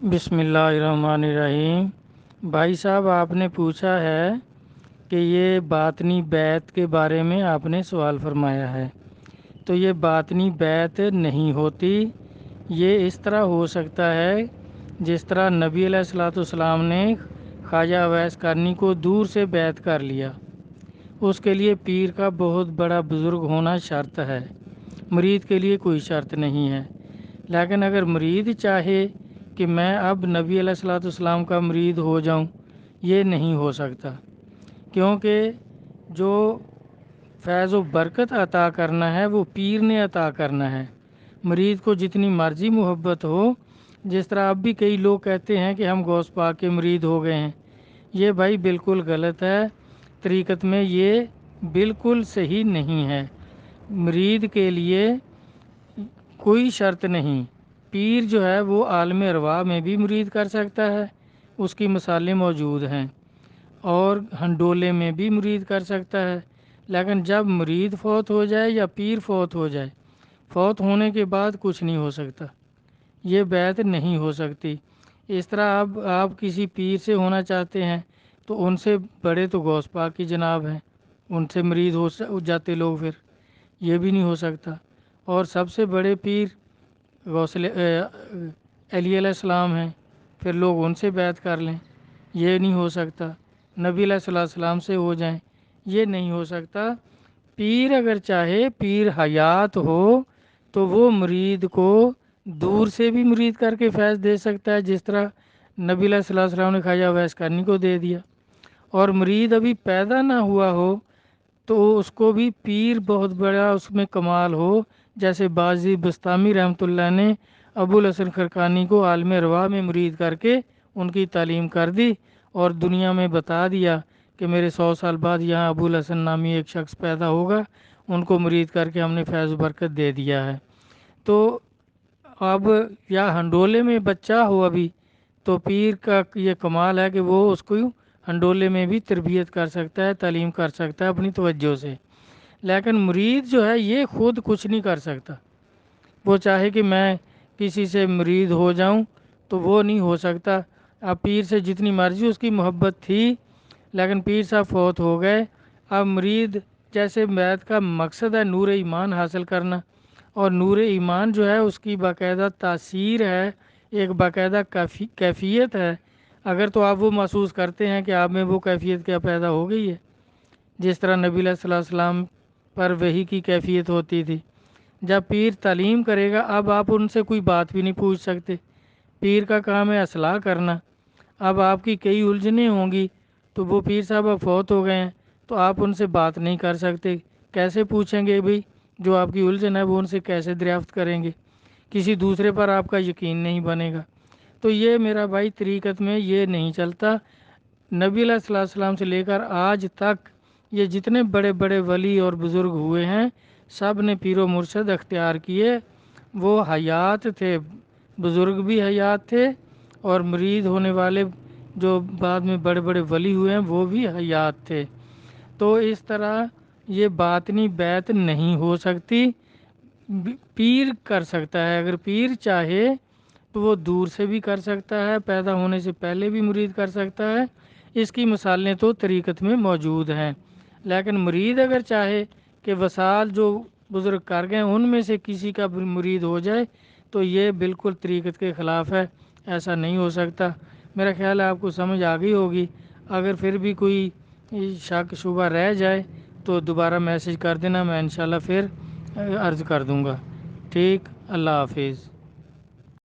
بسم اللہ الرحمن الرحیم۔ بھائی صاحب، آپ نے پوچھا ہے کہ یہ باطنی بیعت کے بارے میں آپ نے سوال فرمایا ہے، تو یہ باطنی بیعت نہیں ہوتی۔ یہ اس طرح ہو سکتا ہے جس طرح نبی علیہ الصلوۃ والسلام نے خواجہ اویس قرنی کو دور سے بیعت کر لیا۔ اس کے لیے پیر کا بہت بڑا بزرگ ہونا شرط ہے، مرید کے لیے کوئی شرط نہیں ہے۔ لیکن اگر مرید چاہے کہ میں اب نبی علیہ الصلوۃ والسلام کا مرید ہو جاؤں، یہ نہیں ہو سکتا، کیونکہ جو فیض و برکت عطا کرنا ہے وہ پیر نے عطا کرنا ہے۔ مرید کو جتنی مرضی محبت ہو، جس طرح اب بھی کئی لوگ کہتے ہیں کہ ہم غوث پاک کے مرید ہو گئے ہیں، یہ بھائی بالکل غلط ہے۔ طریقت میں یہ بالکل صحیح نہیں ہے۔ مرید کے لیے کوئی شرط نہیں۔ پیر جو ہے وہ عالم ارواح میں بھی مرید کر سکتا ہے، اس کی مثالیں موجود ہیں، اور ہنڈولے میں بھی مرید کر سکتا ہے۔ لیکن جب مرید فوت ہو جائے یا پیر فوت ہو جائے، فوت ہونے کے بعد کچھ نہیں ہو سکتا، یہ بیعت نہیں ہو سکتی۔ اس طرح اب آپ کسی پیر سے ہونا چاہتے ہیں تو ان سے بڑے تو غوث پاک کی جناب ہیں، ان سے مرید ہو جاتے لوگ، پھر یہ بھی نہیں ہو سکتا۔ اور سب سے بڑے پیر علی علیہ السلام ہیں، پھر لوگ ان سے بیعت کر لیں، یہ نہیں ہو سکتا۔ نبی علیہ السلام سے ہو جائیں، یہ نہیں ہو سکتا۔ پیر اگر چاہے، پیر حیات ہو، تو وہ مرید کو دور سے بھی مرید کر کے فیض دے سکتا ہے، جس طرح نبی علیہ السلام نے خواجہ اویس قرنی کو دے دیا۔ اور مرید ابھی پیدا نہ ہوا ہو تو اس کو بھی پیر بہت بڑا اس میں کمال ہو، جیسے بازی بستامی رحمۃ اللہ نے ابو الحسن خرقانی کو عالم ارواح میں مرید کر کے ان کی تعلیم کر دی، اور دنیا میں بتا دیا کہ میرے 100 سال بعد یہاں ابو الحسن نامی ایک شخص پیدا ہوگا، ان کو مرید کر کے ہم نے فیض و برکت دے دیا ہے۔ تو اب یا ہنڈولے میں بچہ ہو ابھی، تو پیر کا یہ کمال ہے کہ وہ اس کو ہنڈولے میں بھی تربیت کر سکتا ہے، تعلیم کر سکتا ہے اپنی توجہ سے۔ لیکن مرید جو ہے یہ خود کچھ نہیں کر سکتا۔ وہ چاہے کہ میں کسی سے مرید ہو جاؤں تو وہ نہیں ہو سکتا۔ اب پیر سے جتنی مرضی اس کی محبت تھی، لیکن پیر صاحب فوت ہو گئے۔ اب مرید جیسے بیعت کا مقصد ہے نور ایمان حاصل کرنا، اور نور ایمان جو ہے اس کی باقاعدہ تاثیر ہے، ایک باقاعدہ کیفیت ہے۔ اگر تو آپ وہ محسوس کرتے ہیں کہ آپ میں وہ کیفیت کیا پیدا ہو گئی ہے، جس طرح نبی علیہ السلام پر وحی کی کیفیت ہوتی تھی۔ جب پیر تعلیم کرے گا، اب آپ ان سے کوئی بات بھی نہیں پوچھ سکتے، پیر کا کام ہے اصلاح کرنا۔ اب آپ کی کئی الجھنیں ہوں گی، تو وہ پیر صاحب اب فوت ہو گئے ہیں تو آپ ان سے بات نہیں کر سکتے، کیسے پوچھیں گے بھئی؟ جو آپ کی الجھن ہے وہ ان سے کیسے دریافت کریں گے؟ کسی دوسرے پر آپ کا یقین نہیں بنے گا۔ تو یہ میرا بھائی طریقت میں یہ نہیں چلتا۔ نبی علیہ السلام سے لے کر آج تک یہ جتنے بڑے بڑے ولی اور بزرگ ہوئے ہیں، سب نے پیر و مرشد اختیار کیے، وہ حیات تھے، بزرگ بھی حیات تھے، اور مرید ہونے والے جو بعد میں بڑے بڑے ولی ہوئے ہیں وہ بھی حیات تھے۔ تو اس طرح یہ باطنی بیعت نہیں ہو سکتی۔ پیر کر سکتا ہے، اگر پیر چاہے تو وہ دور سے بھی کر سکتا ہے، پیدا ہونے سے پہلے بھی مرید کر سکتا ہے، اس کی مثالیں تو طریقت میں موجود ہیں۔ لیکن مرید اگر چاہے کہ وصال جو بزرگ کر گئے ان میں سے کسی کا بھی مرید ہو جائے، تو یہ بالکل طریقت کے خلاف ہے، ایسا نہیں ہو سکتا۔ میرا خیال ہے آپ کو سمجھ آ گئی ہوگی۔ اگر پھر بھی کوئی شک شبہ رہ جائے تو دوبارہ میسج کر دینا، میں انشاءاللہ پھر عرض کر دوں گا۔ ٹھیک، اللہ حافظ۔